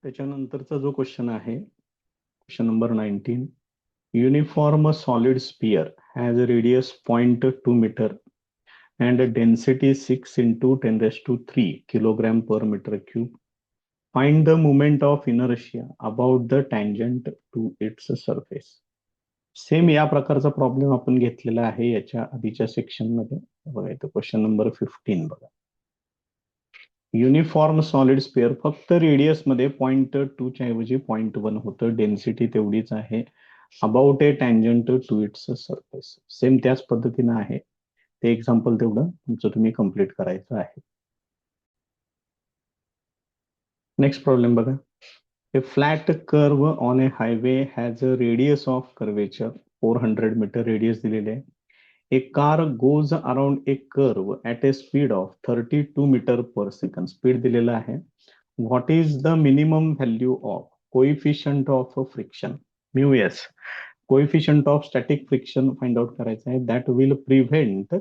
त्याच्यानंतरचा जो क्वेश्चन आहे question number 19. Uniform solid sphere has a radius 0.2 metre and a density 6 into 10 raised to 3 kilogram per meter cube. Find the moment of inertia about the tangent to its surface. Same या प्रकारचा problem आपण घेतलेला आहे याच्या आधीच्या section मध्ये. बघा इथं क्वेश्चन नंबर 15 बघा. युनिफॉर्म सॉलिड स्पेअर फक्त रेडियस मध्ये 0.2 च्या ऐवजी 0.1 होतं. डेन्सिटी तेवढीच आहे. About a tangent to its surface. Same त्याच पद्धतीनं आहे. ते एक्झाम्पल तेवढं तुमचं तुम्ही कम्प्लीट करायचं आहे. नेक्स्ट प्रॉब्लेम बघा. A flat curve on a highway has a radius of curvature 400 metre radius दिलेले आहे. A car goes around a curve at a speed of 32 metre per second. Speed दिलेला आहे. What is the minimum value of coefficient of friction mu S. Coefficient of static friction find out करायचं आहे. That will prevent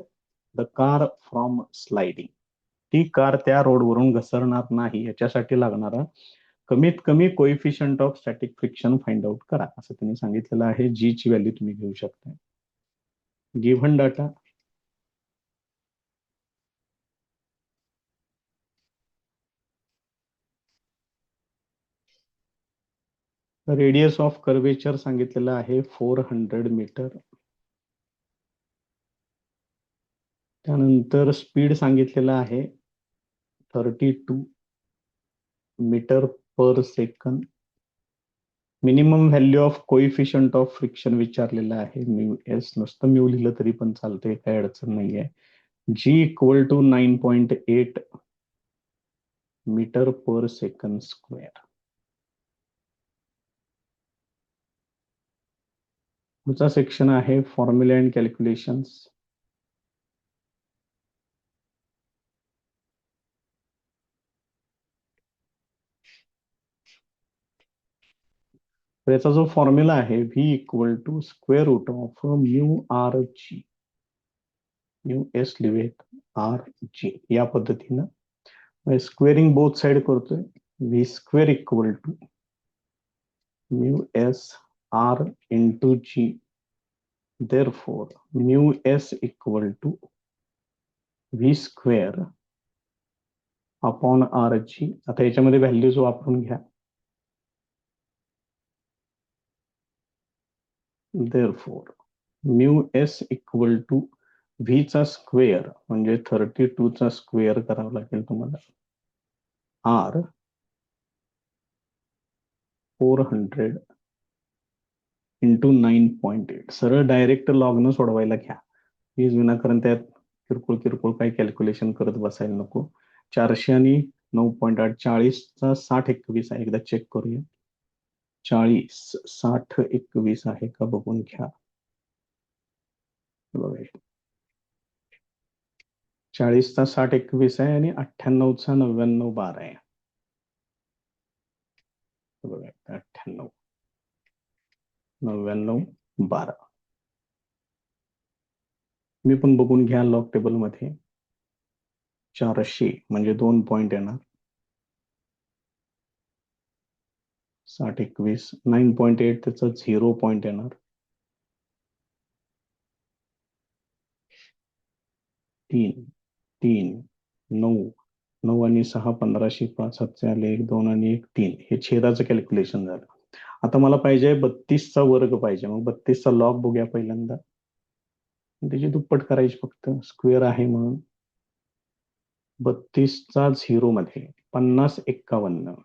the car from sliding. ती car त्या रोडवरून घसरणार नाही याच्यासाठी लागणारा कमीत कमी coefficient of static friction find out करा असं त्यांनी सांगितलेलं आहे. जी ची व्हॅल्यू तुम्ही घेऊ शकता. Given data radius of curvature सांगितलेलं आहे 400 मीटर. त्यानंतर स्पीड सांगितलेलं आहे 32 metre per second. Minimum value of coefficient of friction विचारलेलं आहे. Mu S. नुसतं म्यू लिहिलं तरी पण चालतंय, काही अडचण नाहीये. G equal to 9.8 metre per second square. पुढचा सेक्शन आहे फॉर्म्युला अँड कॅल्क्युलेशन्स. याचा जो फॉर्म्युला आहे V equal to square root of mu R G. Mu S लिहूयात, आर जी या पद्धतीनं स्क्वेअरिंग बोथ साइड करतोय. V square equal to mu S R into G. therefore mu s equal to v square upon R G. आता याच्यामध्ये values वापरून घ्या. therefore mu s equal to v चा square म्हणजे 32 चा स्क्वेअर करावा लागेल तुम्हाला. R 400 into 9.8. सरळ डायरेक्ट लॉगनं सोडवायला घ्या. प्लीज विनाकारण त्यात किरकोळ किरकोळ काही कॅल्क्युलेशन करत बसायला नको. 400 आणि 9.8 40चा 60-21 आहे. एकदा चेक करूया. 40-60-21 आहे का बघून घ्या. बघा 40चा 60-21 आहे आणि 98चा 99-12 आहे. बघा 98 99-12. मी पण बघून घ्या लॉग टेबल मध्ये. 400 म्हणजे 2 पॉइंट येणार. 60-21 9.8 त्याचा 0 पॉइंट येणार. 3-3-9 आणि 6 1500 5 7 आले 1 2 आणि 1 3. हे छेदाचं कॅल्क्युलेशन झालं. आता मला पाहिजे 32चा वर्ग पाहिजे. मग 32चा लॉग बघूया पहिल्यांदा. त्याची दुप्पट करायची फक्त, स्क्वेअर आहे म्हणून. 32चा 0 मध्ये 50-51.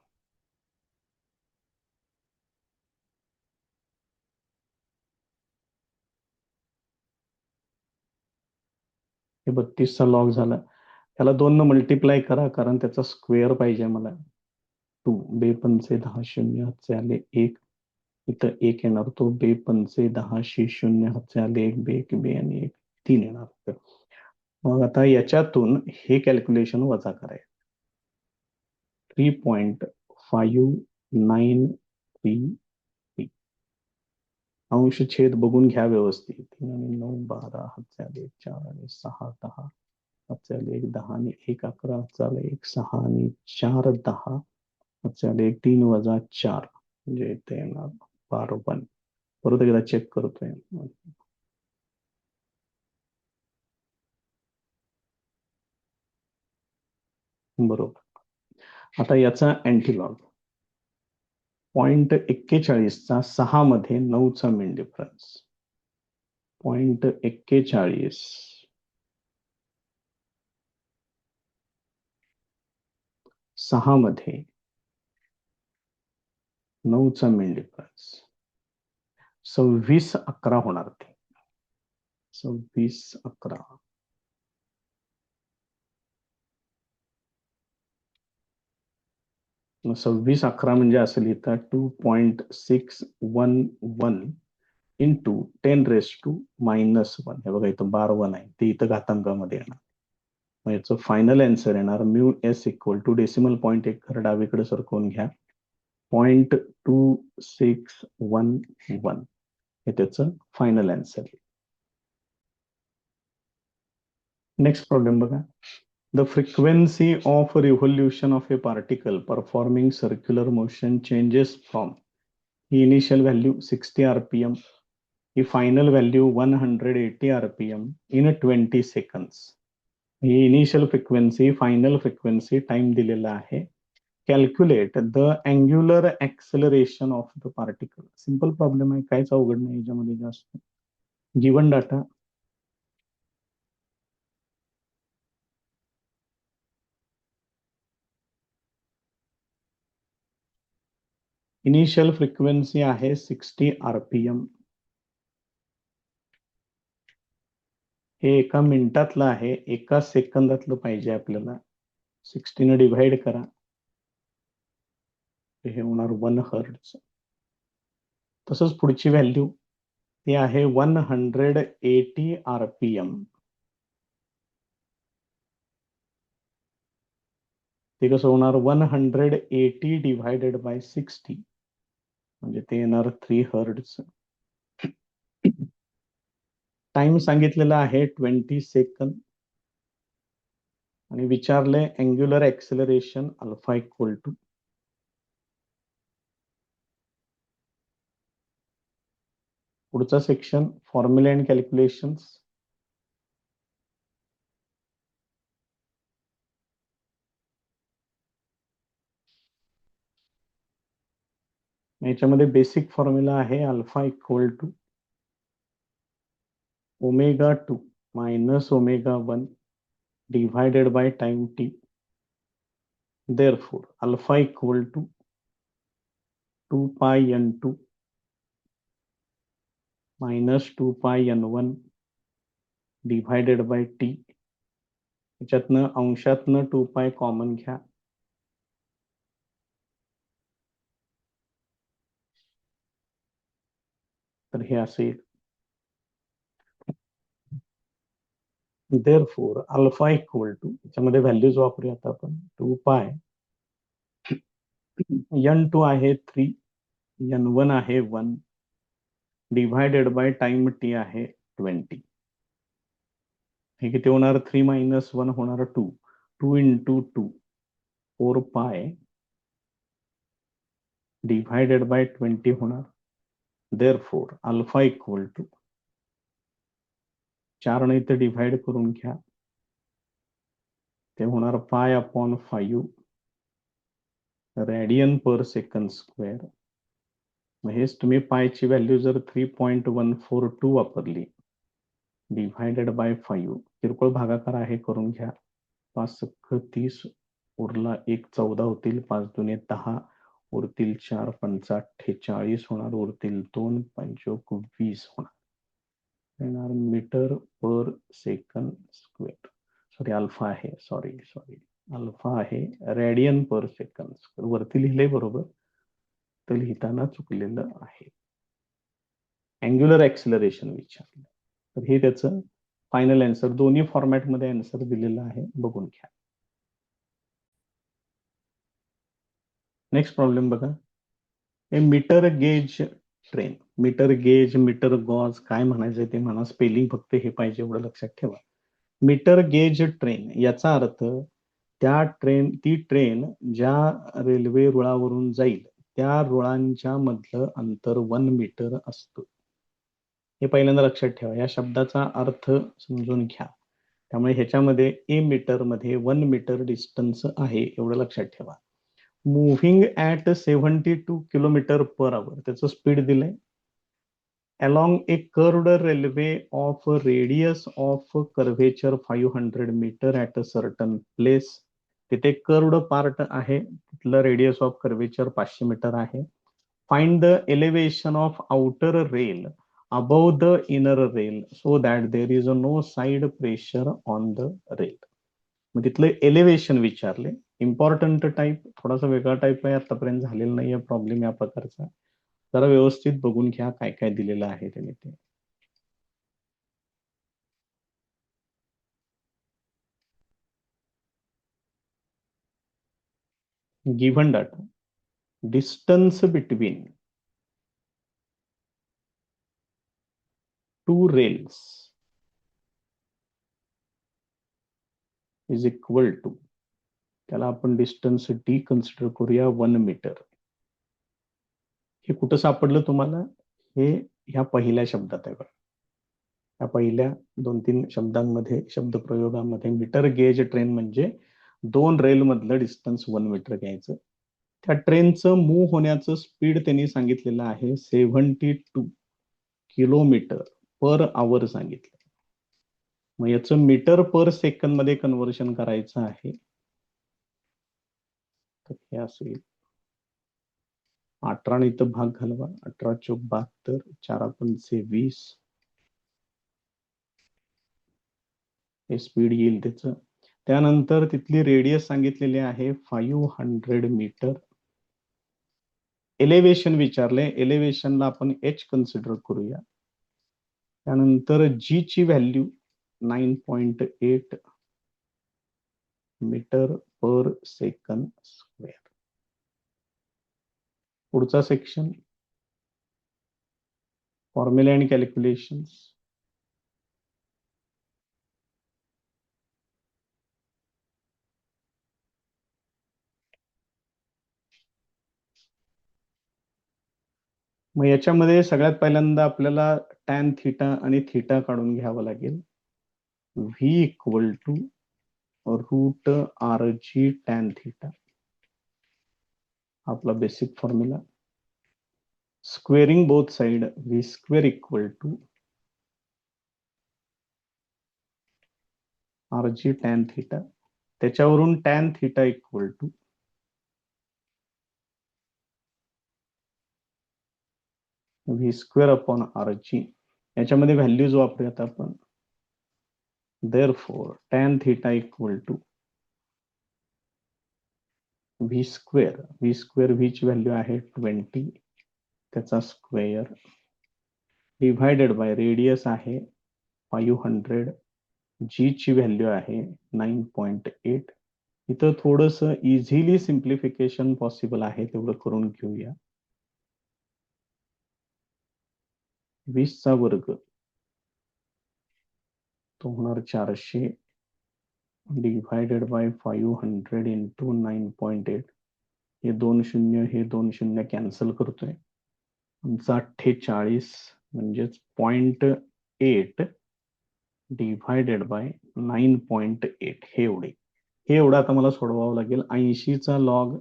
हे 32चा लॉग झाला. त्याला 2 न मल्टिप्लाय करा कारण त्याचा स्क्वेअर पाहिजे मला. 2 बे पंचे 10 शून्य हातचे आले 1. इथं 1 येणार. तो बे पंचे 10 शून्य हातचे आले 1 बे 1 बे आणि 1 3 येणार. मग आता याच्यातून हे कॅल्क्युलेशन वजा करायचं. 3.5933 अंश छेद बघून घ्या व्यवस्थित. 3 आणि 9 12 हातचे आले 4 आणि 6 10 हातचे आले 1 10 आणि 1 11 हातचे आले 1 6 आणि 4 10 चालेल 3 वजा 4 म्हणजे इथे येणार 12. परत एकदा चेक करतोय. बरोबर. आता याचा अँटीलॉग 0.41चा 6 मध्ये 9चा मीन डिफरन्स 0.41 6 मध्ये 9चा मीन डिफरन्स 26-11 होणार ते 26-11 26-11 म्हणजे असं लिहिता 2.611 इंटू 10⁻⁻1 हे बघा इथं बार 1 आहे ते इथं घातांकामध्ये येणार. मग याचं फायनल आन्सर येणार mu S equal to decimal point एक घर डावीकडे सरकवून घ्या 0.2611 हे त्याचं फायनल आन्सर. नेक्स्ट प्रॉब्लेम बघा. The frequency of revolution of a particle performing circular motion changes from the initial value 60 rpm, the final value 180 rpm in 20 seconds. He initial frequency final frequency time दिलेला आहे. Calculate the angular acceleration of the particle. Simple problem आहे, काहीच अवघड नाही याच्यामध्ये जास्त. Given data initial frequency आहे 60 rpm. हे एका मिनिटातलं आहे, एका सेकंदातलं पाहिजे आपल्याला. 60 ने डिव्हाइड करा, हे होणार 1 हर्ट्ज. तसंच पुढची व्हॅल्यू ती आहे 180 rpm. ते कसं होणार 180 डिव्हायडेड बाय 60 म्हणजे ते येणार 3 हर्ट्ज. टाइम सांगितलेला आहे 20 सेकंद आणि विचारले angular acceleration alpha equal to. पुढचा सेक्शन फॉर्म्युला अँड कॅल्क्युलेशन्स. याच्यामध्ये बेसिक फॉर्म्युला आहे alpha equal to ω2 minus ω1 divided by time t. Therefore, alpha equal to 2 pi n2 minus 2 pi n1 divided by t. याच्यातनं अंशातनं 2 pi common घ्या. तर हे असेल. Therefore, alpha equal to याच्यामध्ये values वापरूया आता आपण 2 pi n2 आहे 3 n1 आहे 1 डिव्हायडेड बाय टाइम टी आहे 20. हे किती होणार 3 मायनस 1 होणार 2 2 इंटू 2 4 पाय डिव्हायडेड बाय 20 होणार. देअरफॉर अल्फा इक्वल टू 4 ने इथे डिव्हाइड करून घ्या ते होणार pi upon 5 radian per second square. हेच तुम्ही पायची व्हॅल्यू जर 3.142 वापरली डिव्हायडेड बाय 5 किरकोळ भागाकार आहे करून घ्या. 5 30 उरला 1 14 होतील 5 दुने 10 उरतील 4 5 48 होणार उरतील 2 5 20 होणार. येणार metre per second square. Sorry alpha आहे सॉरी अल्फा आहे रेडियन पर सेकंड स्क्वेअर. वरती लिहिले बरोबर तर लिहिताना चुकलेलं आहे. अँग्युलर ऍक्सिलरेशन विचारलं तर हे त्याचं फायनल आन्सर. दोन्ही फॉर्मॅटमध्ये आन्सर दिलेला आहे बघून घ्या. नेक्स्ट प्रॉब्लेम बघा. A metre gauge train. Metre gauge metre gauge काय म्हणायचं ते म्हणा, स्पेलिंग फक्त हे पाहिजे एवढं लक्षात ठेवा. मीटर गेज ट्रेन याचा अर्थ ती ट्रेन ज्या रेल्वे रुळावरून जाईल त्या रुळांच्या मधलं अंतर 1 मीटर असतं. हे पहिल्यांदा लक्षात ठेवा. या शब्दाचा अर्थ समजून घ्या. त्यामुळे ह्याच्यामध्ये मीटर मध्ये 1 मीटर डिस्टन्स आहे एवढं लक्षात ठेवा. Moving at 72 kilometre per hour त्याचं स्पीड दिलंय. along a curved railway of a radius of curvature 500 meter at a certain place. तिथे कर्वड पार्ट आहे, तिथलं रेडियस ऑफ कर्वेचर 500 मीटर आहे. Find the elevation of outer rail above the inner rail so that there is no side pressure on the rail. मग तिथलं elevation विचारले. Important type, थोडासा वेगळा type आहे, आतापर्यंत झालेला नाहीये प्रॉब्लेम या प्रकारचा. जरा व्यवस्थित बघून घ्या काय काय दिलेलं आहे त्याने. ते given data, distance between two rails is equal to, त्याला आपण डिस्टन्स डी कन्सिडर करूया 1 मीटर. हे कुठं सापडलं तुम्हाला? हे ह्या पहिल्या शब्दात आहे बघा. या पहिल्या 2-3 शब्दांमध्ये, शब्दप्रयोगामध्ये मीटर गेज ट्रेन म्हणजे 2 रेल मधलं डिस्टन्स 1 मीटर घ्यायचं. त्या ट्रेनचं मूव्ह होण्याचं स्पीड त्यांनी सांगितलेलं आहे 72 किलोमीटर पर आवर सांगितलं. मग याचं मीटर पर सेकंद मध्ये कन्व्हर्शन करायचं आहे. तर हे असेल 18 इथं भाग घालवा, 18 चोक 72, 4 पंचे 20, हे स्पीड येईल त्याचं. त्यानंतर तिथली रेडियस सांगितलेली आहे 500 मीटर. एलिव्हेशन विचारले, एलिव्हेशनला आपण एच कन्सिडर करूया. त्यानंतर जी ची value 9.8 metre per second square. पुढचा सेक्शन फॉर्म्युला अँड कॅल्क्युलेशन्स. मग याच्यामध्ये सगळ्यात पहिल्यांदा आपल्याला टॅन थीटा आणि थीटा काढून घ्यावं लागेल. V equal to root R G tan theta, आपला basic formula. Squaring both side, V square equal to R G tan theta. त्याच्यावरून tan theta equal to V square upon R G. याच्यामध्ये values वापरूयात आपण. Therefore tan theta equal to V square, V square V ची value आहे 20, त्याचा square divided by radius आहे 500, जी ची value आहे 9.8. इथं थोडस इझिली सिम्प्लिफिकेशन पॉसिबल आहे, तेवढं करून घेऊया. 20 चा वर्ग तो होणार 400 डिव्हायडेड बाय 500 इंटू 9.8. हे 2 शून्य, हे 2 शून्य कॅन्सल करतोय. आमचा 48 म्हणजेच 0.8 डिव्हायडेड बाय 9.8 हे एवढे. हे एवढं आता मला सोडवावं लागेल. 80 चा लॉग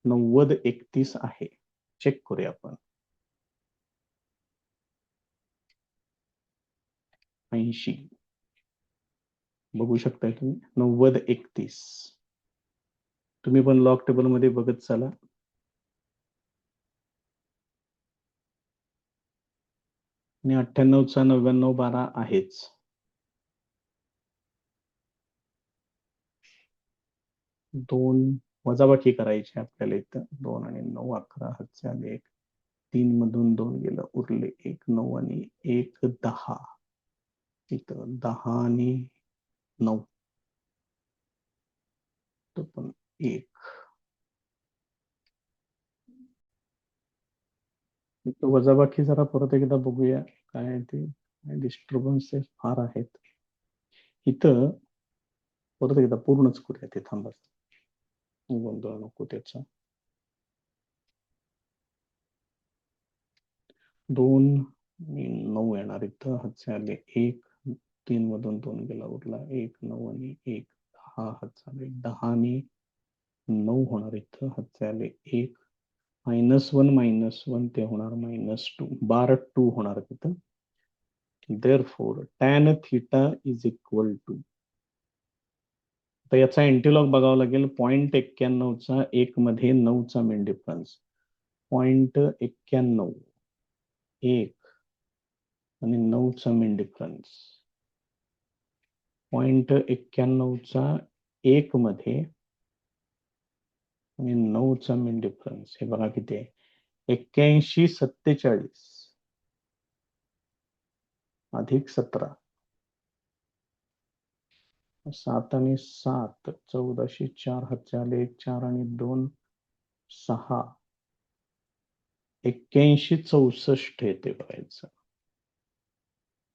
9031 आहे. चेक करूया आपण. 80 बघू शकताय तुम्ही, 9031. तुम्ही पण लॉग टेबल मध्ये बघत चला. आणि 98 चा 99 12 आहेच. दोन वजाबाकी करायची आपल्याला इथं. 2 आणि 9 11, हातचे आले 1, 3 मधून 2 गेलं, उरले 1, 9 आणि 1 10. इथं 10 आणि 9 तो पण 1. इथं वजाबाकी जरा परत एकदा बघूया काय ते. डिस्टर्बन्सेस फार आहेत इथं. परत एकदा पूर्णच करूया ते, थांबा, गोंधळ नको त्याचा. 2 आणि 9 येणार इथं, हातचे आले 1, 3 मधून 2 गेला, उरला 1, 9 आणि 1, 10 हातचे आले, 10 आणि 9 होणार इथं, हातचे आले 1, -1 ते होणार -2, बार 2 होणार तिथं. Therefore tan theta is equal to, तर याचा एंटीलॉग बघावं लागेल. 0.91चा 1 मध्ये 9चा मेन डिफरन्स, 0.91 1 आणि 9चा मेन डिफरन्स, 0.91चा 1 मध्ये आणि 9चा मेन डिफरन्स, हे बघा किती आहे, 8147 अधिक 17, 7 आणि 7 1404, हातचे आले 4 आणि 2 6, 8164 येते बघायचं.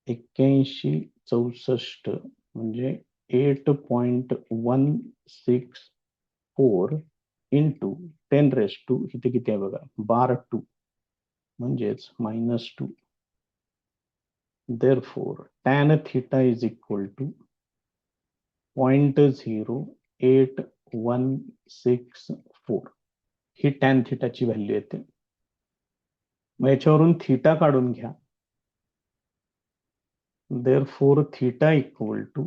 8164 म्हणजे 8.164 इंटू 10⁻², इथे किती आहे बघा, बार 2 म्हणजेच -2. Therefore tan theta is equal to 0.0864, ही tan थिटाची व्हॅल्यू येते. मग याच्यावरून थीटा काढून घ्या. Therefore theta equal to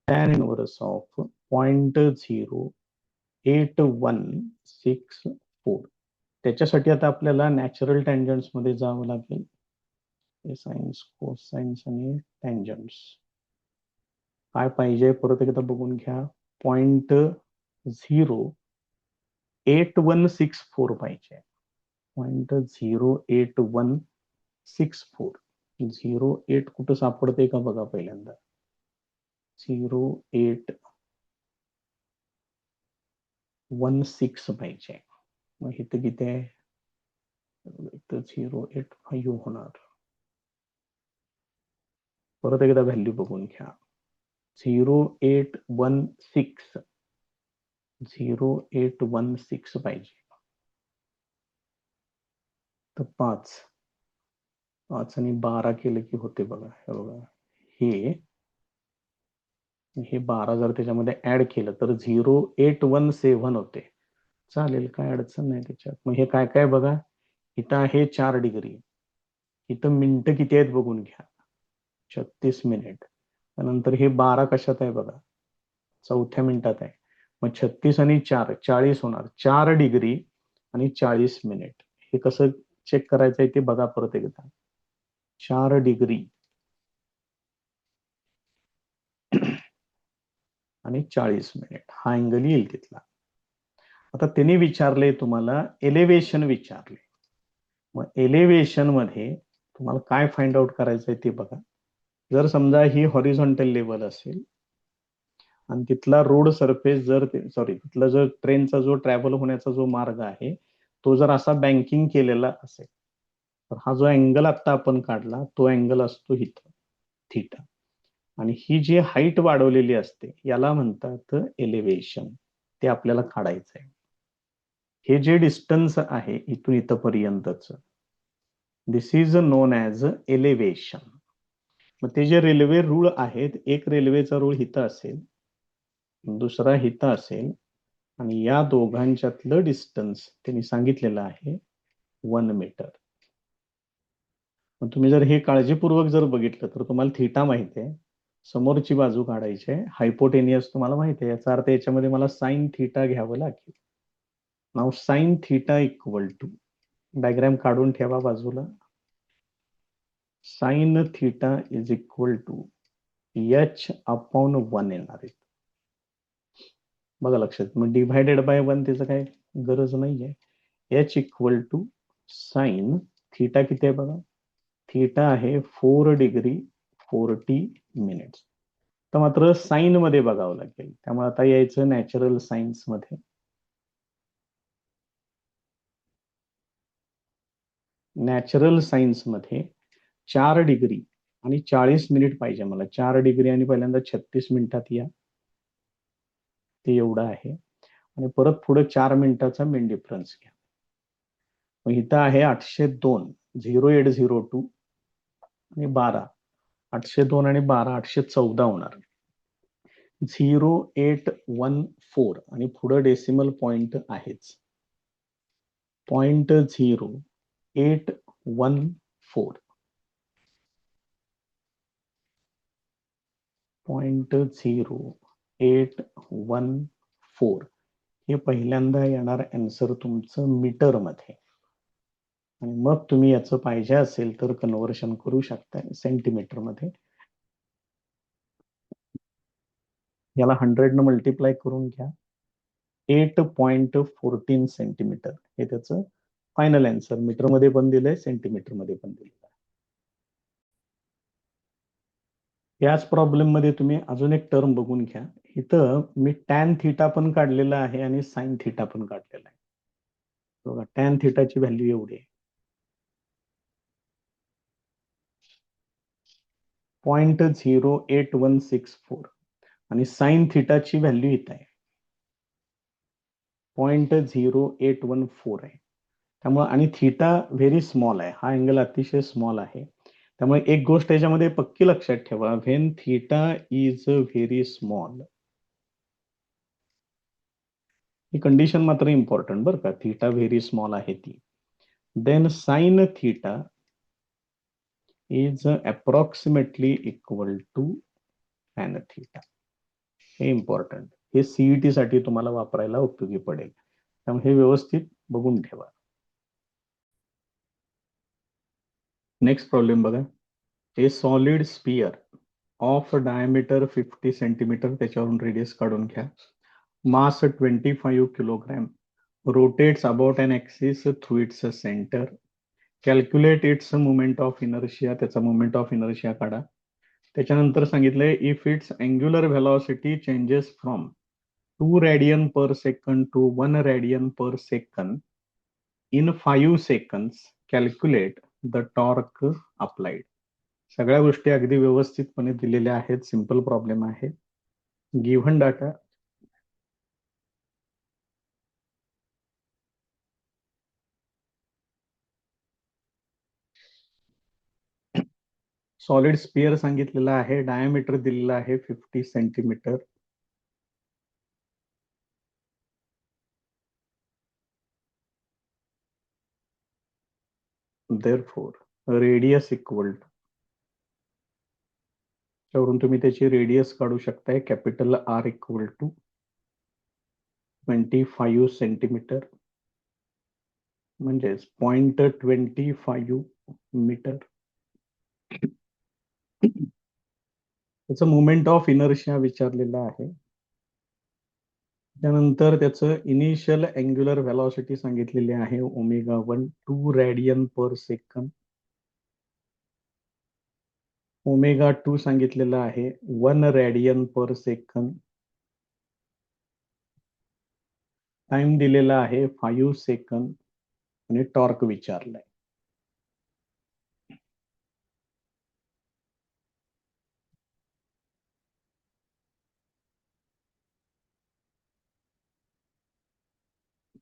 tan inverse of 0.8164. त्याच्यासाठी आता आपल्याला नॅचरल टँजंट्स मध्ये जावं लागेल, सायन्स, कोसाइन्स आणि टँजंट्स. काय पाहिजे परत एकदा बघून घ्या, 0.8164 पाहिजे, 0.0164. 08 कुठं सापडते का बघा पहिल्यांदा, 0.816 पाहिजे. मग इथं किती आहे, 0.85 होणार. परत एकदा व्हॅल्यू बघून घ्या, 0.816 पाहिजे. तर 5 आणि 12 केलं की होते बघा, हे बघा, हे 12 जर त्याच्यामध्ये ऍड केलं तर 0.817 होते. चालेल, काय अडचण नाही त्याच्यात. मग हे काय काय बघा, इथं आहे 4 डिग्री, इथं मिनिटं किती आहेत बघून घ्या, 36 मिनिट. त्यानंतर हे 12 कशात आहे बघा, 4थ्या मिनिटात आहे. मग 36 आणि 4 40 होणार, 4 डिग्री आणि 40 मिनिट. हे कसं चेक करायचं आहे ते बघा परत एकदा. 4 डिग्री आणि 40 मिनिट हा अँगल येईल तिथला. आता त्यांनी विचारले तुम्हाला एलिव्हेशन विचारले. मग एलिव्हेशन मध्ये तुम्हाला काय फाइंड आउट करायचंय ते बघा. जर समजा ही हॉरिझॉन्टल लेवल असेल आणि तिथला रोड सरफेस जर तिथला जर ट्रेनचा जो ट्रॅव्हल होण्याचा जो मार्ग आहे तो जर असा बँकिंग केलेला असेल, तर हा जो अँगल आता आपण काढला तो अँगल असतो इथं थीटा. आणि ही जी हाईट वाढवलेली असते याला म्हणतात एलिव्हेशन. ते आपल्याला काढायचं आहे. हे जे डिस्टन्स आहे इथून इथपर्यंतच, दिस इज नोन ॲज एलिव्हेशन. मग ते जे रेल्वे रूळ आहेत, एक रेल्वेचा रूळ इथं असेल, दुसरा इथं असेल, आणि या दोघांच्यातलं डिस्टन्स त्यांनी सांगितलेलं आहे 1 मीटर. मग तुम्ही जर हे काळजीपूर्वक जर बघितलं तर तुम्हाला थीटा माहिती आहे, समोरची बाजू काढायची आहे, हायपोटेनियस तुम्हाला माहिती आहे, याचा अर्थ याच्यामध्ये मला साइन थीटा घ्यावं लागेल. Now sine theta equal to, diagram काढून ठेवा बाजूला, sine theta is equal to h/1 येणार आहे बघा लक्षात. मग डिव्हायडेड बाय 1 त्याचं काय गरज नाहीये. h equal to sine theta किती आहे बघा, थीटा आहे 4 डिग्री 40 मिनिट्स. तर मात्र साइन मध्ये बघावं लागेल, त्यामुळे आता यायचं नॅचरल सायन्स मध्ये. नॅचरल सायन्स मध्ये 4 डिग्री आणि 40 मिनिट पाहिजे मला. 4 डिग्री आणि पहिल्यांदा 36 मिनिटात या, ते एवढं आहे. आणि परत पुढे 4 मिनिटाचा मेन डिफरन्स घ्या. मग इथं आहे 802, 0802 आणि 12. 802 आणि 12, 814 होणार. 0814 आणि पुढे डेसिमल पॉइंट आहेच. 0.0814. 0.0814 हे पहिल्यांदा येणार आन्सर तुमचं मीटर मध्ये. आणि मग तुम्ही याचं पाहिजे असेल तर कन्व्हर्शन करू शकता सेंटीमीटर मध्ये. याला 100 न मल्टिप्लाय करून घ्या. 8.14 सेंटीमीटर हे त्याचं फायनल आन्सर. मीटर मध्ये पण दिलंय, सेंटीमीटर मध्ये पण दिलंय. याच प्रॉब्लेम मध्ये तुम्ही अजून एक टर्म बघून घ्या. इथं मी टॅन थिटा पण काढलेला आहे आणि साइन थिटा पण काढलेला आहे. बघा, टॅन थिटाची व्हॅल्यू एवढी आहे, 0.0814 आणि साइन थिटाची व्हॅल्यू इथं आहे 0.0814 आहे. त्यामुळे आणि थिटा व्हेरी स्मॉल आहे, हा अँगल अतिशय स्मॉल आहे. त्यामुळे एक गोष्ट याच्यामध्ये पक्की लक्षात ठेवा, when theta is very small, ही कंडिशन मात्र इम्पॉर्टंट बरं का, थिटा व्हेरी स्मॉल आहे ती, then sine theta is approximately equal to tan theta. हे इम्पॉर्टंट, हे सीईटी साठी तुम्हाला वापरायला उपयोगी पडेल. त्यामुळे हे व्यवस्थित बघून ठेवा. नेक्स्ट प्रॉब्लेम बघा. A solid sphere of diameter 50 centimetre, त्याच्यावरून रेडियस काढून घ्या. Mass 25 kilogram, rotates about an axis through its centre. Calculate its moment of inertia, त्याचा मोमेंट ऑफ इनर्शिया काढा. त्याच्यानंतर सांगितलंय if its angular velocity changes from 2 radian per second to 1 radian per second in 5 seconds, calculate the torque applied. सगळ्या गोष्टी अगदी व्यवस्थितपणे दिलेल्या आहेत. सिंपल प्रॉब्लेम आहे. गिव्हन डाटा, सॉलिड स्पियर सांगितलेला आहे, डायमीटर दिलेला आहे 50 centimetre. Therefore radius equal to, त्यावरून तुम्ही त्याची रेडियस काढू शकताय, capital R equal to 25 centimetre म्हणजेच 0.25 मीटर. त्याचं मोमेंट ऑफ इनर्शिया विचारलेलं आहे. त्यानंतर त्याचं इनिशियल अँग्युलर व्हेलॉसिटी सांगितलेली आहे ω1, 2 रेडियन पर सेकंड. ω2 सांगितलेलं आहे 1 रेडियन पर सेकंड. टाइम दिलेला आहे 5 सेकंड आणि टॉर्क विचारलाय.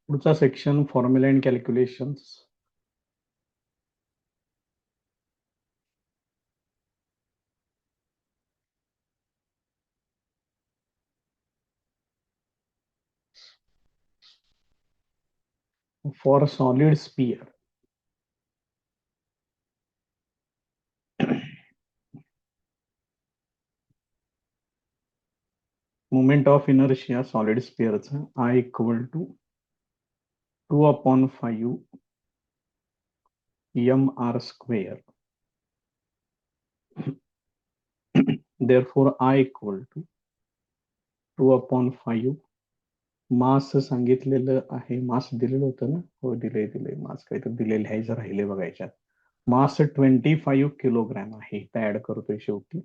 पुढचा section formula and calculations. For solid sphere, moment of inertia solid स्पियरचा I equal to 2/5 mr square. Therefore I equal to 2/5. Mass सांगितलेलं आहे, मास दिलेलं होतं ना, हो दिले मास काहीतरी दिले, लिहायचं राहिले बघायच्यात. मास 25 किलोग्रॅम आहे, इथं ऍड करतोय शेवटी.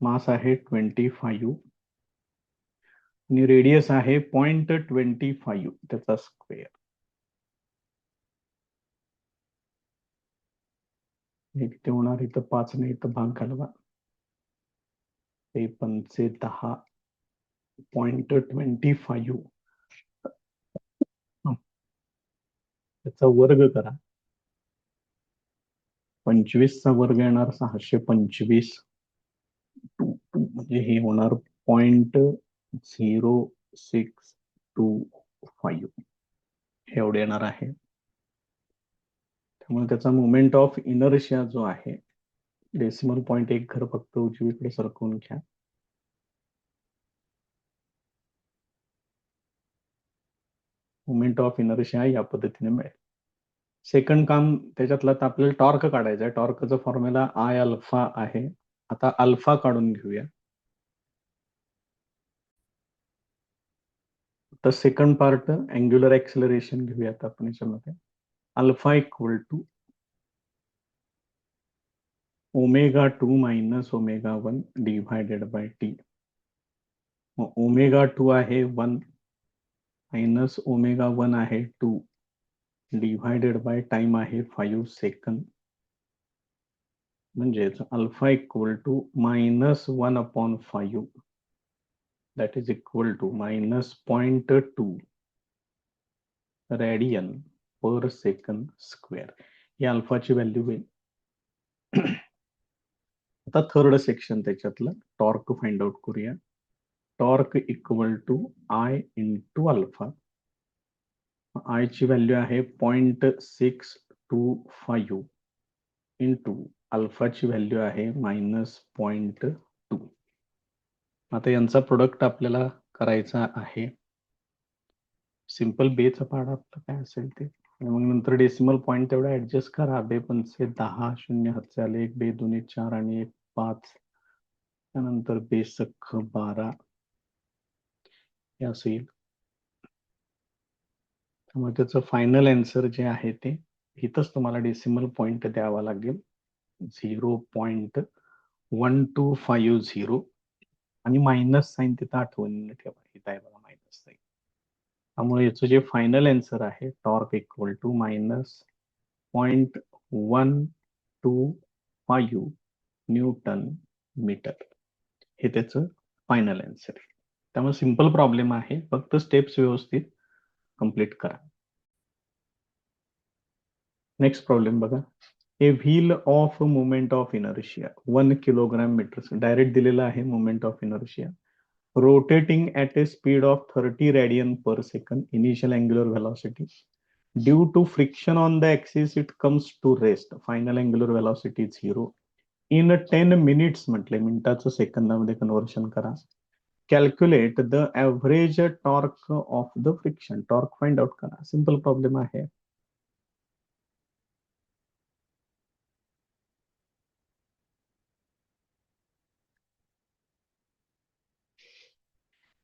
मास आहे 25 आणि रेडियस आहे 0.25 त्याचा स्क्वेअर. हे किती होणार, इथं 5 ने इथं भाग घालवा, ते 5 10.25, त्याचा वर्ग करा. 25 चा वर्ग येणार 625, म्हणजे हे होणार 0.0625 एवढे येणार आहे. त्यामुळे त्याचा मोमेंट ऑफ इनर्शिया जो आहे, डेसिमल पॉइंट एक घर फक्त उजवीकडे सरकवून घ्या. मोमेंट ऑफ इनर्शिया या पद्धतीने मिळेल. सेकंड काम त्याच्यातलं, तर आपल्याला टॉर्क काढायचा आहे. टॉर्कचा फॉर्म्युला आय अल्फा आहे. आता अल्फा काढून घेऊया. तर सेकंड पार्ट अँग्युलर ऍक्सिलरेशन घेऊयात आपण याच्यामध्ये. Alpha equal to ω2 minus ω1 divided by T. ω2 आहे 1 मायनस ω1 आहे 2 डिव्हायडेड बाय टाइम आहे 5 सेकंद. म्हणजेच alpha equal to -1/5 that is equal to -0.2 radian per second square. ही अल्फाची व्हॅल्यू होईल. आता थर्ड सेक्शन त्याच्यातलं टॉर्क फाइंड आउट करूया. Torque equal to I into alpha. I ची व्हॅल्यू आहे 0.625 इंटू अल्फाची व्हॅल्यू आहे -0.2. आता यांचा प्रोडक्ट आपल्याला करायचा आहे. सिंपल बेचा पाडा आपलं काय असेल ते, आणि मग नंतर डेसिमल पॉईंट तेवढा ऍडजस्ट करा. 2×5 = 10, 0 हातचे आले 1, 2×2 = 4 आणि 1 5, त्यानंतर बेसख 12 हे असं येईल. त्यामुळे त्याचं फायनल आन्सर जे आहे ते इथंच तुम्हाला डेसिमल पॉईंट द्यावा लागेल, 0.1250, आणि मायनस साईन तिथं आठवणीने ठेवा, इथं आहे बघा मायनस साईन. त्यामुळे याचं जे फायनल आन्सर आहे, torque equal to -0.125 newton metre, हे त्याचं फायनल आन्सर आहे. त्यामुळे सिंपल प्रॉब्लेम आहे, फक्त स्टेप्स व्यवस्थित कंप्लीट करा. नेक्स्ट प्रॉब्लेम बघा. A wheel of moment of inertia 1 kilogram metre, direct दिलेला आहे moment of inertia, rotating at a speed of 30 radian per second, initial angular velocity. Due to friction on the axis, it comes to rest. Final angular velocity 0. In 10 minutes म्हटले, मिनिटाचं सेकंदामध्ये conversion करा. Calculate the average torque of the friction. Torque find out करा. Simple problem आहे.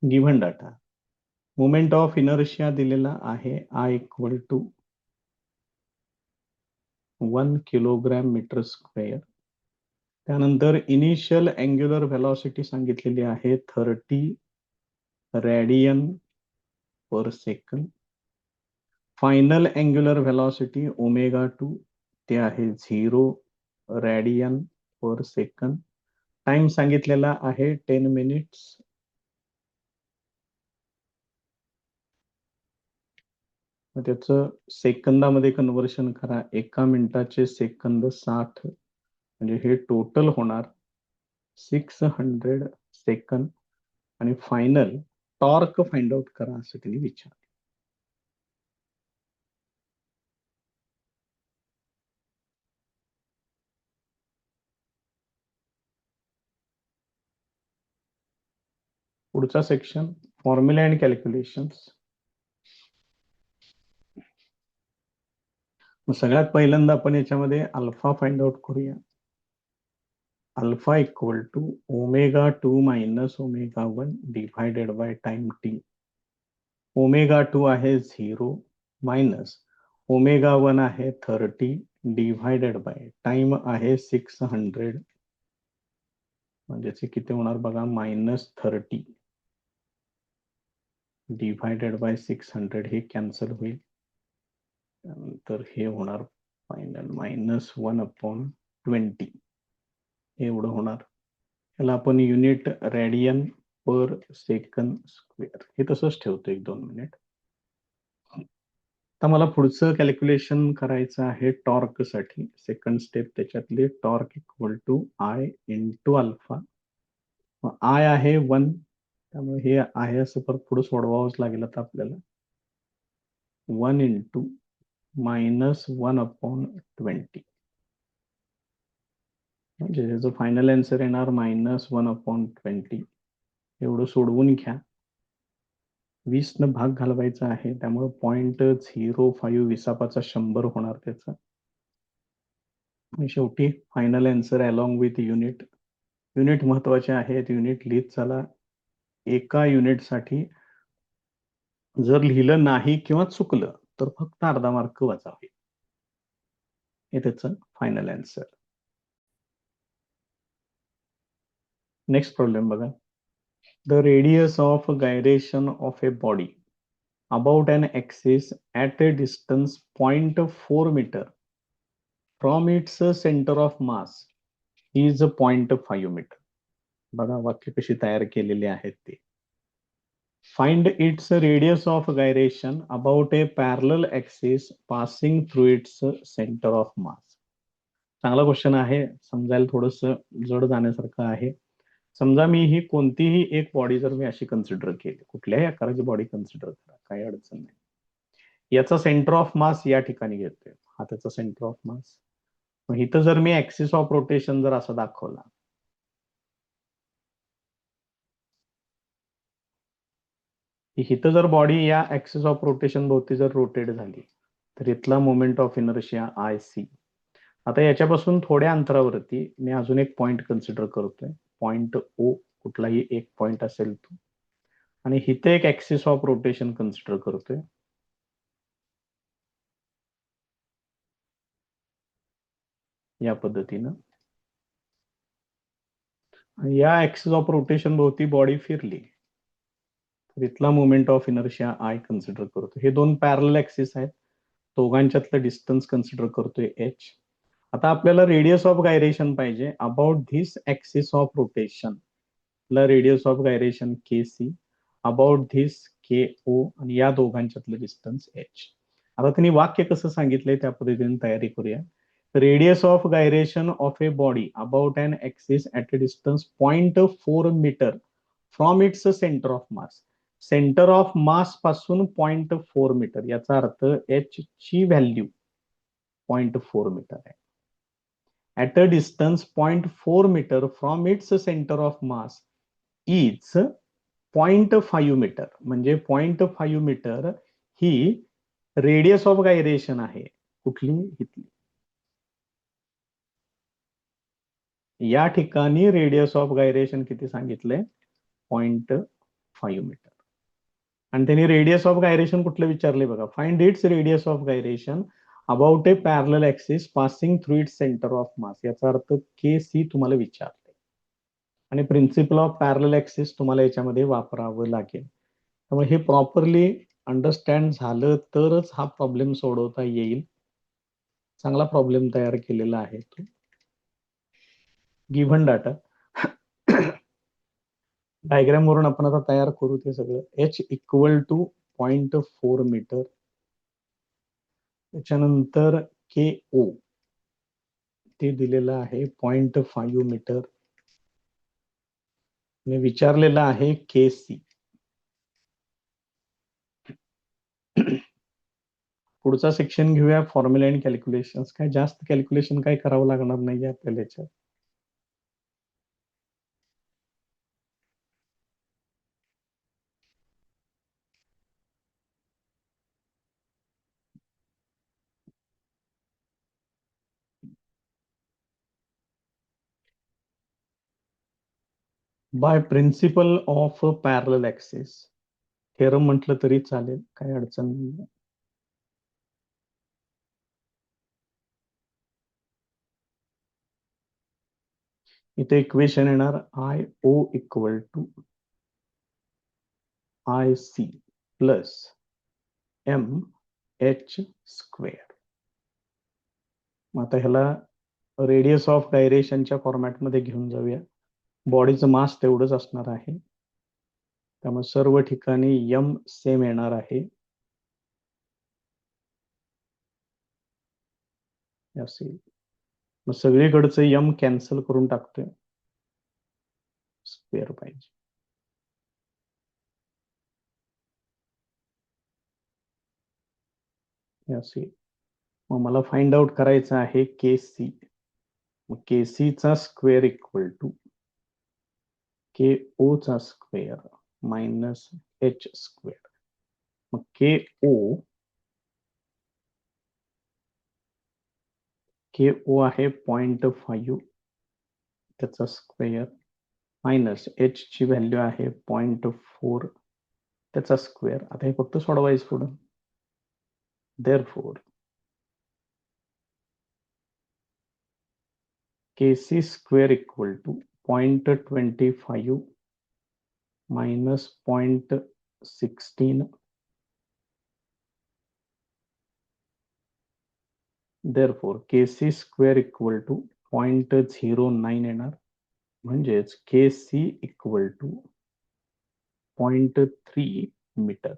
Given data, moment of inertia दिलेला आहे I equal to 1 kilogram metre square. त्यानंतर initial angular velocity सांगितलेली आहे 30 radian per second. Final angular velocity ω2 ते आहे 0 radian per second. Time सांगितलेला आहे 10 मिनिट्स. त्याचं सेकंदामध्ये कन्व्हर्शन करा. 1 मिनिटाचे सेकंद 60, म्हणजे हे टोटल होणार 600 सेकंद. आणि फायनल टॉर्क फाइंड आउट करा असं त्यांनी विचार. पुढचा सेक्शन फॉर्म्युला अँड कॅल्क्युलेशन्स. सगळ्यात पहिल्यांदा आपण याच्यामध्ये अल्फा फाइंड आउट करूया. Alpha equal to ω2 minus ω1 divided by time T. ω2 आहे 0 मायनस ω1 आहे 30 डिव्हायडेड बाय टाइम आहे 600, म्हणजे किती होणार बघा, -30 डिव्हायडेड बाय 600, हे कॅन्सल होईल. त्यानंतर हे होणार फायनल -1/30 20 एवढं होणार. याला आपण unit radian per second square हे तसंच ठेवतो. 1-2 मिनिट. आता मला पुढचं कॅल्क्युलेशन करायचं आहे टॉर्क साठी. सेकंड स्टेप त्याच्यातली torque equal to I into alpha. I आहे 1, त्यामुळे हे आहे असं परत पुढे सोडवावंच लागेल आता आपल्याला. 1 इंटू -1/20 म्हणजे त्याचं फायनल आन्सर येणार -1/20. एवढं सोडवून घ्या. 20 न भाग घालवायचा आहे, त्यामुळे 0.05 विसापाचा 100 होणार त्याचा. शेवटी final answer along with unit. Unit महत्वाचे आहेत. युनिट लिहित चला. एका युनिटसाठी जर लिहिलं नाही किंवा चुकलं तर फक्त अर्धा मार्क वाचावे. हे त्याचं फायनल आन्सर. नेक्स्ट प्रॉब्लेम बघा. The radius of gyration of a body about an axis at a distance 0.4 meter from its center of mass is 0.5 meter. बघा वाक्य कशी तयार केलेली आहेत ते. Find its radius of gyration about a parallel axis passing through its center of mass. चांगला question आहे. समजायला थोडस जड जाण्यासारखं आहे. समजा मी ही कोणतीही एक बॉडी जर मी अशी कन्सिडर केली, कुठल्याही आकाराची बॉडी कन्सिडर करा, काही अडचण नाही. याचा सेंटर ऑफ मास या ठिकाणी घेतोय. हा त्याचा सेंटर ऑफ मास. मग इथं जर मी ऍक्सिस ऑफ रोटेशन जर असा दाखवला, इथं जर बॉडी या ऍक्सिस ऑफ रोटेशन भोवती जर रोटेट झाली तर इथला मोमेंट ऑफ इनर्शिया IC. आता याच्यापासून थोड्या अंतरावरती मी अजून एक पॉइंट कन्सिडर करतोय. पॉइंट O, कुठलाही एक पॉइंट असेल तो, आणि इथे एक ऍक्सिस ऑफ रोटेशन कन्सिडर करतोय. या पद्धतीनं या ऍक्सिस ऑफ रोटेशन भोवती बॉडी फिरली तर इथला moment of inertia I consider करतो. हे दोन पॅरल ऍक्सिस आहेत. दोघांच्यातलं डिस्टन्स कन्सिडर करतोय H. आता आपल्याला रेडियस ऑफ गायरेशन पाहिजे about this axis of rotation. Radius of gyration KC, about this KO, आणि या दोघांच्यातलं डिस्टन्स H. आता त्यांनी वाक्य कसं सांगितलंय त्या पद्धतीने तयारी करूया. Radius of gyration of a body about an axis at a distance 0.4 metre from its centre of mass. Centre of mass पासून 0.4 मीटर, याचा अर्थ H ची व्हॅल्यू 0.4 मीटर आहे. At a distance 0.4 metre from its centre of mass is 0.5 metre. म्हणजे 0.5 metre ही radius of gyration आहे. कुठली? इथली. या ठिकाणी रेडियस ऑफ गायरेशन किती सांगितलंय? 0.5 मीटर. आणि त्यांनी रेडियस ऑफ गायरेशन कुठलं विचारले बघा. Find its radius of gyration about A parallel axis passing through its centre of मास. याचा अर्थ KC तुम्हाला विचारले, आणि प्रिन्सिपल ऑफ पॅरलल ऍक्सिस तुम्हाला याच्यामध्ये वापरावं लागेल. त्यामुळे हे प्रॉपरली अंडरस्टँड झालं तरच हा प्रॉब्लेम सोडवता येईल. चांगला प्रॉब्लेम तयार केलेला आहे तो. गिव्हन डाटा डायग्राम वरून आपण आता तयार करू ते सगळं. H equal to 0.4 metre. त्याच्यानंतर KO ते दिलेलं आहे 0.5 मीटर. मी विचारलेलं आहे KC. पुढचा सेक्शन घेऊया फॉर्म्युला अँड कॅल्क्युलेशन. काय जास्त कॅल्क्युलेशन काय करावं लागणार नाही आपल्याला याच्यात. By principle of parallel axis. Theorem म्हटलं तरी चालेल, काही अडचण नाही. इथे इक्वेशन येणार IO equal to IC plus MH square. आता ह्याला रेडियस ऑफ डायरेशनच्या फॉर्मॅटमध्ये घेऊन जाऊया. बॉडीचं मास तेवढंच असणार आहे, त्यामुळे सर्व ठिकाणी यम सेम येणार आहे. असेल मग सगळीकडचं यम कॅन्सल करून टाकतोय, स्क्वेअर पाहिजे. असेल मग मला फाइंड आउट करायचं आहे के सी. मग के सी चा स्क्वेअर इक्वल टू के ओ चा स्क्वेअर मायनस एच स्क्वेअर. मग के ओ आहे 0.5, त्याचा स्क्वेअर मायनस एच ची व्हॅल्यू आहे 0.4, त्याचा स्क्वेअर. आता हे फक्त सोडवायचं पुढं. Therefore kc square equal to 0.25 minus 0.16. Therefore kc square equal to 0.09 येणार, म्हणजेच kc equal to 0.3 मीटर.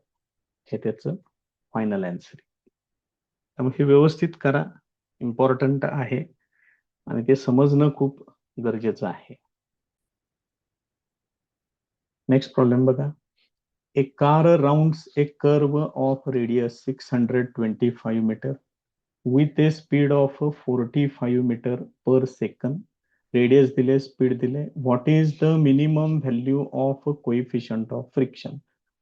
हे त्याचं फायनल आन्सर. त्यामुळे हे व्यवस्थित करा, इम्पॉर्टंट आहे आणि ते समजणं खूप गरजेचं आहे. नेक्स्ट प्रॉब्लेम बघा. A car rounds a curve of radius 625 meter with a speed of 45 meter per second. Radius दिले, speed दिले. What is the minimum value of coefficient of friction?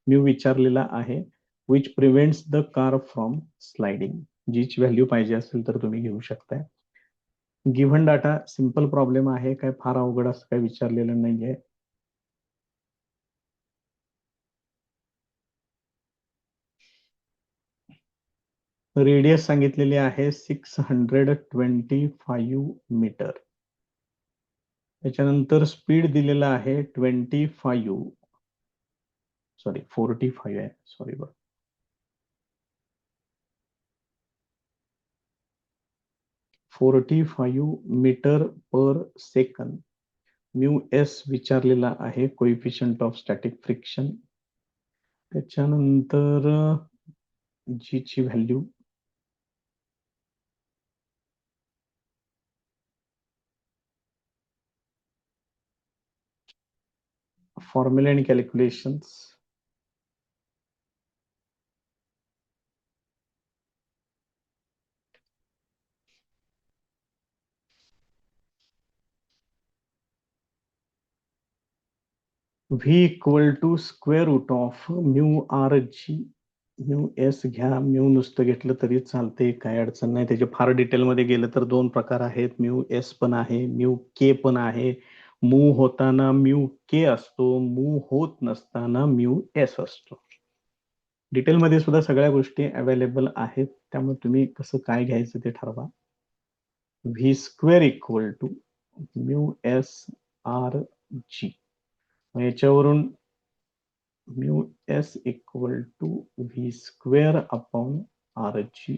मी विचारलेला आहे, which prevents the car from sliding. जीची value पाहिजे असेल तर तुम्ही घेऊ शकताय. गिव्हन डाटा सिंपल प्रॉब्लेम आहे, काय फार अवघड असं काय विचारलेलं नाहीये. रेडियस सांगितलेली आहे 625 मीटर. त्याच्यानंतर स्पीड दिलेला आहे 45 आहे, सॉरी बरं, 45 metre per second. Mu S विचारलेला आहे, कोइफिशियंट ऑफ स्टॅटिक फ्रिक्शन. त्याच्यानंतर जी ची value formula and calculations. V equal to square root of mu R G. Mu S घ्या, म्यू नुसतं घेतलं तरी चालते, काही अडचण नाही. त्याचे फार डिटेलमध्ये गेलं तर दोन प्रकार आहेत, म्यू एस पण आहे, म्यू के पण आहे. मूव होताना म्यू के असतो, मूव होत नसताना म्यू एस असतो. डिटेलमध्ये सुद्धा सगळ्या गोष्टी अवेलेबल आहेत, त्यामुळे तुम्ही कसं काय घ्यायचं ते ठरवा. V square equal to mu S R G. याच्यावरून mu S equal to V square upon R G.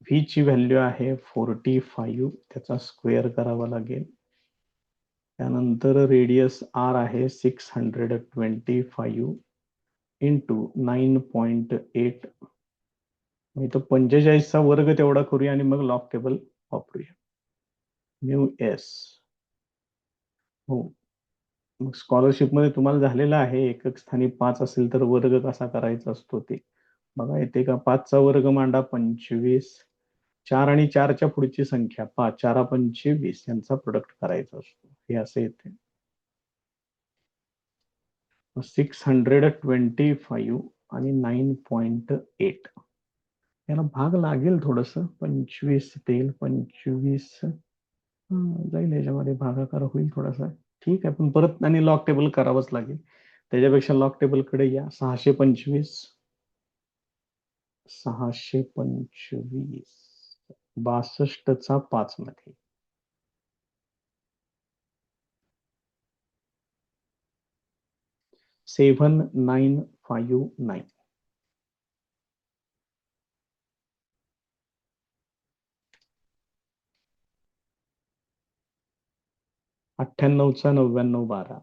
V ची व्हॅल्यू आहे 45, त्याचा स्क्वेअर करावा लागेल. त्यानंतर रेडियस आर आहे 625 इंटू 9.8. इथं 45चा वर्ग तेवढा करूया आणि मग लॉग टेबल वापरूया. म्यू एस, हो मग स्कॉलरशिप मध्ये तुम्हाला झालेलं आहे, एकक स्थानी 5 असेल तर वर्ग कसा करायचा असतो ते बघा. येते का 5चा वर्ग मांडा 25, 4 आणि 4च्या पुढची संख्या 5, 4 25 यांचा प्रोडक्ट करायचा असतो, हे असे येते. 625 आणि 9.8 याला भाग लागेल थोडस. 25 देईल, 25 जाईल, याच्यामध्ये भागाकार होईल थोडासा, ठीक आहे. पण परत आणि लॉग टेबल करावंच लागेल. त्याच्यापेक्षा लॉग टेबल कडे या. 625 62चा 5 मध्ये 7959. 98चा 99 12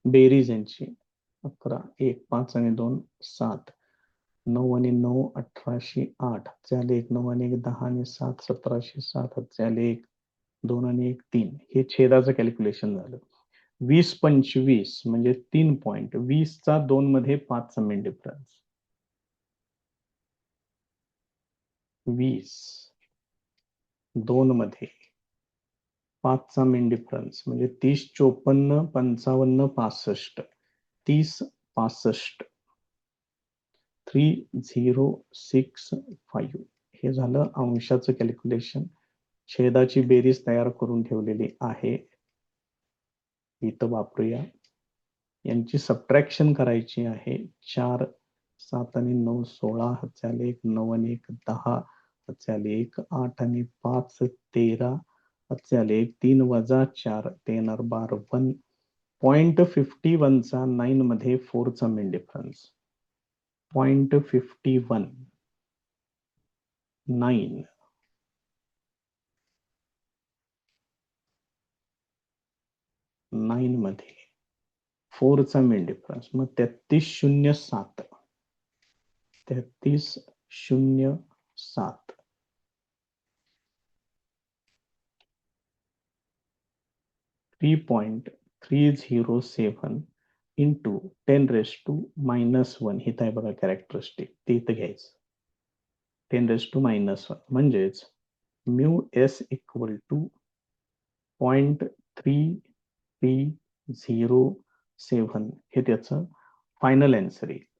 बेरीज यांची 11 1 5 आणि 2 7 9 आणि 9 1808 झाले 1 9 आणि 1 10 आणि 7 1707 झाले 1 2 आणि 1 3 हे छेदाचं कॅल्क्युलेशन झालं. 20 25 म्हणजे 3 पॉईंट 20चा 2 मध्ये 5 चा मेन डिफरन्स 20 2 मध्ये 5 चा मेन डिफरन्स म्हणजे 30 54 55 65 30 65 3065 हे झालं अंशाचं कॅल्क्युलेशन. छेदाची बेरीज तयार करून ठेवलेली आहे, इथं वापरूया. यांची सबट्रॅक्शन करायची आहे. 4 7 आणि 9 16 झाले 1 9 आणि 1 10 झाले 1 8 आणि 5 13 झाले 1 3 वजा 4 येणार 12 1.51 चा 9 मध्ये 4 चा मेन डिफरन्स 0.51 9 9 मध्ये 4 चा मेन डिफरन्स मग 3307 3307 3.307 इंटू 10⁻⁻1 हे आहे बघा कॅरेक्टरिस्टिक ते इथं घ्यायचं 10⁻⁻1 म्हणजेच म्यू एस इक्वल टू 0.3307 हे त्याचं फायनल आन्सर आहे.